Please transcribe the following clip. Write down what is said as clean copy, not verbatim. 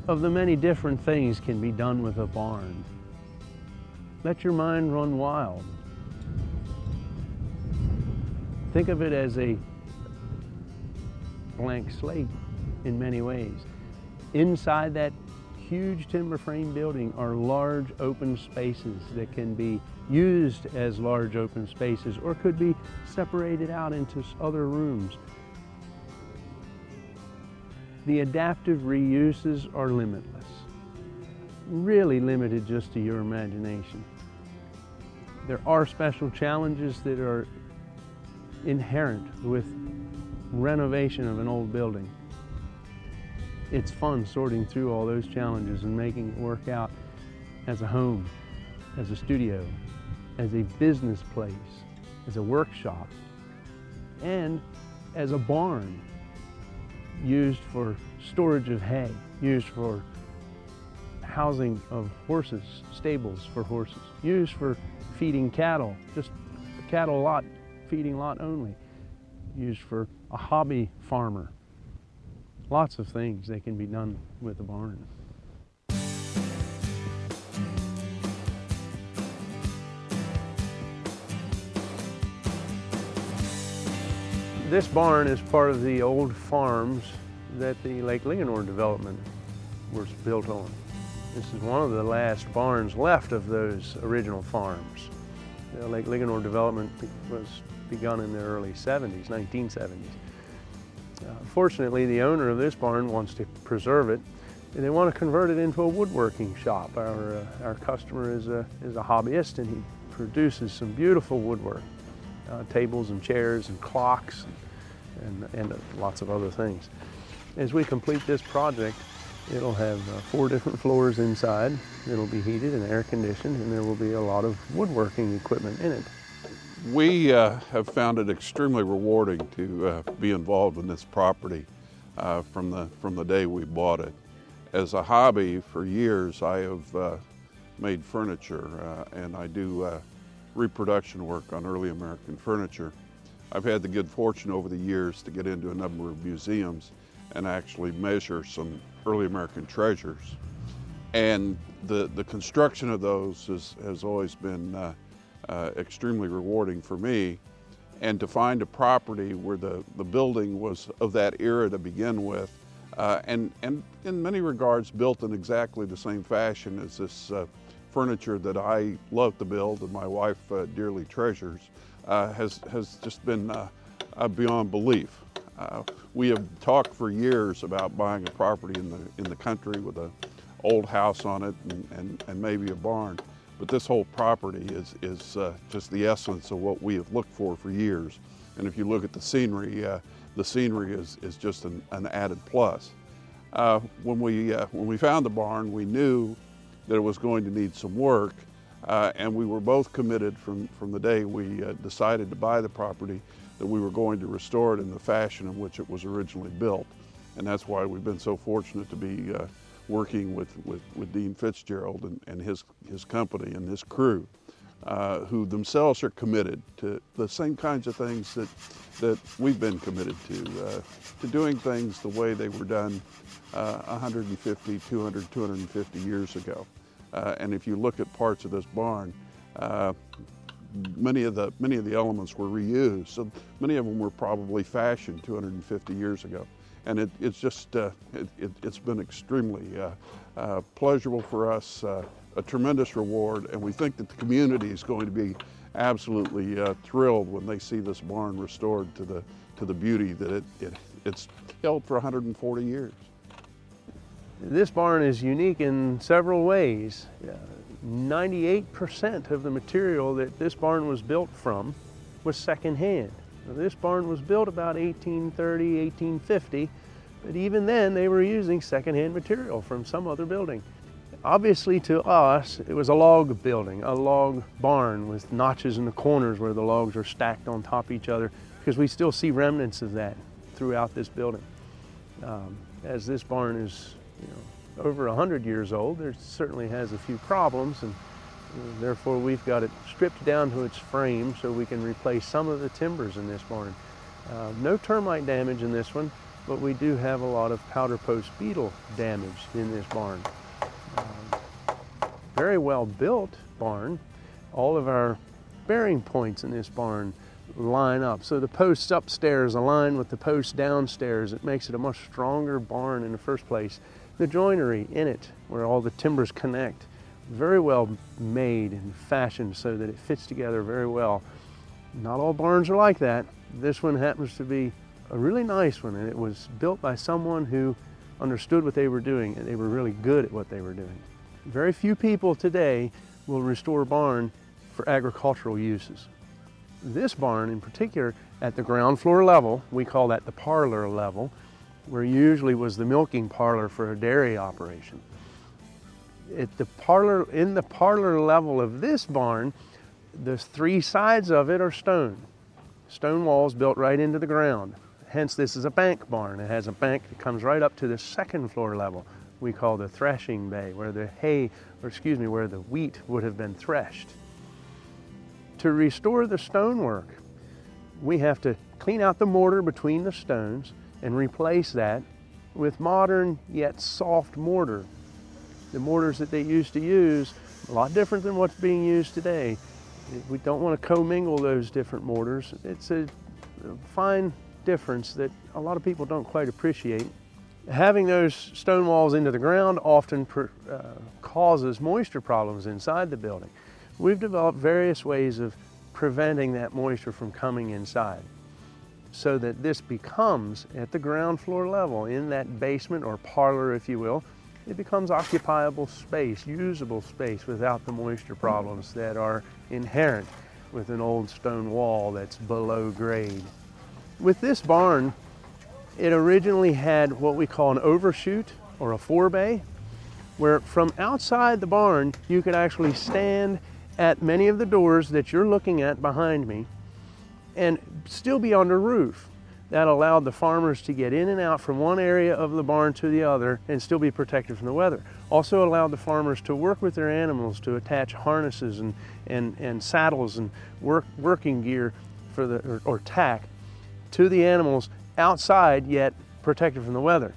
of the many different things can be done with a barn. Let your mind run wild. Think of it as a blank slate in many ways. Inside that huge timber frame building are large open spaces that can be used as large open spaces or could be separated out into other rooms. The adaptive reuses are limitless, really limited just to your imagination. There are special challenges that are inherent with renovation of an old building. It's fun sorting through all those challenges and making it work out as a home, as a studio, as a business place, as a workshop, and as a barn used for storage of hay, used for housing of horses, stables for horses, used for feeding cattle, just a cattle lot, feeding lot only, used for a hobby farmer. Lots of things that can be done with a barn. This barn is part of the old farms that the Lake Linganore development was built on. This is one of the last barns left of those original farms. The Lake Linganore development was begun in the early 70s, 1970s. Fortunately, the owner of this barn wants to preserve it, and they want to convert it into a woodworking shop. Our customer is a hobbyist, and he produces some beautiful woodwork. Tables and chairs and clocks and lots of other things. As we complete this project, it'll have 4 different floors inside. It'll be heated and air conditioned, and there will be a lot of woodworking equipment in it. We have found it extremely rewarding to be involved in this property from the day we bought it. As a hobby for years, I have made furniture and I do reproduction work on early American furniture. I've had the good fortune over the years to get into a number of museums and actually measure some early American treasures. And the construction of those has always been extremely rewarding for me. And to find a property where the building was of that era to begin with, and in many regards built in exactly the same fashion as this furniture that I love to build and my wife dearly treasures, has just been beyond belief. We have talked for years about buying a property in the country with an old house on it and maybe a barn, but this whole property is just the essence of what we have looked for years. And if you look at the scenery is just an added plus. When we found the barn, we knew that it was going to need some work, and we were both committed from the day we decided to buy the property that we were going to restore it in the fashion in which it was originally built. And that's why we've been so fortunate to be working with Dean Fitzgerald and his company and his crew, who themselves are committed to the same kinds of things that we've been committed to doing things the way they were done 150, 200, 250 years ago. And if you look at parts of this barn, many of the elements were reused. So many of them were probably fashioned 250 years ago. And it's just, it's been extremely pleasurable for us, a tremendous reward, and we think that the community is going to be absolutely thrilled when they see this barn restored to the beauty that it's held for 140 years. This barn is unique in several ways. 98% of the material that this barn was built from was secondhand. Now, this barn was built about 1830, 1850, but even then they were using secondhand material from some other building. Obviously to us, it was a log building, a log barn with notches in the corners where the logs are stacked on top of each other, because we still see remnants of that throughout this building. As this barn is over 100 years old, it certainly has a few problems, and therefore we've got it stripped down to its frame so we can replace some of the timbers in this barn. No termite damage in this one. but we do have a lot of powder post beetle damage in this barn. Very well built barn. All of our bearing points in this barn line up. So the posts upstairs align with the posts downstairs. It makes it a much stronger barn in the first place. The joinery in it, where all the timbers connect, very well made and fashioned so that it fits together very well. Not all barns are like that. This one happens to be a really nice one, and it was built by someone who understood what they were doing, and they were really good at what they were doing. Very few people today will restore a barn for agricultural uses. This barn in particular, at the ground floor level, we call that the parlor level, where usually was the milking parlor for a dairy operation. In the parlor level of this barn, the three sides of it are stone walls built right into the ground. Hence, this is a bank barn. It has a bank that comes right up to the second floor level. We call the threshing bay, where the where the wheat would have been threshed. To restore the stonework, we have to clean out the mortar between the stones and replace that with modern yet soft mortar. The mortars that they used to use, a lot different than what's being used today. We don't want to commingle those different mortars. It's a fine difference that a lot of people don't quite appreciate. Having those stone walls into the ground often causes moisture problems inside the building. We've developed various ways of preventing that moisture from coming inside, so that this becomes, at the ground floor level, in that basement or parlor, if you will, it becomes occupiable space, usable space, without the moisture problems that are inherent with an old stone wall that's below grade. With this barn, it originally had what we call an overshoot or a forebay, where from outside the barn you could actually stand at many of the doors that you're looking at behind me and still be under roof. That allowed the farmers to get in and out from one area of the barn to the other and still be protected from the weather. Also allowed the farmers to work with their animals, to attach harnesses and saddles and working gear for or tack to the animals outside, yet protected from the weather.